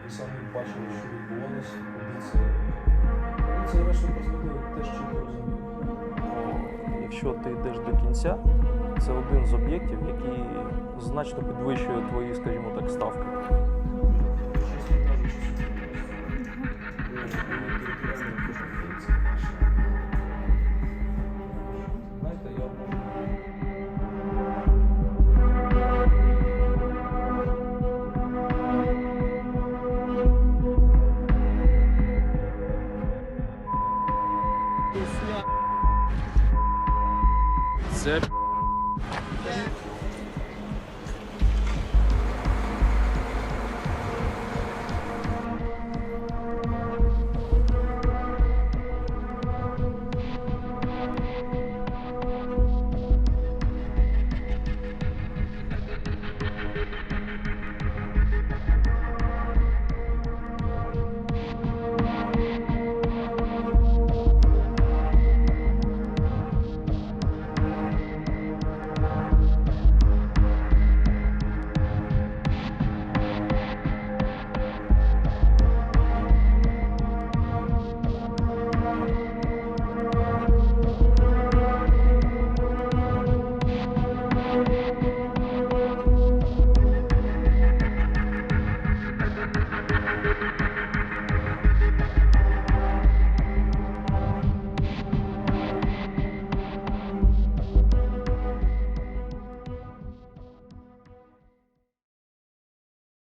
Самі бачили, що відбувалося, це решта прозводили теж чітко розуміють. Якщо ти йдеш до кінця, це один з об'єктів, який значно підвищує твої, скажімо так, ставки. Чесно кажучи, знаєте, я Це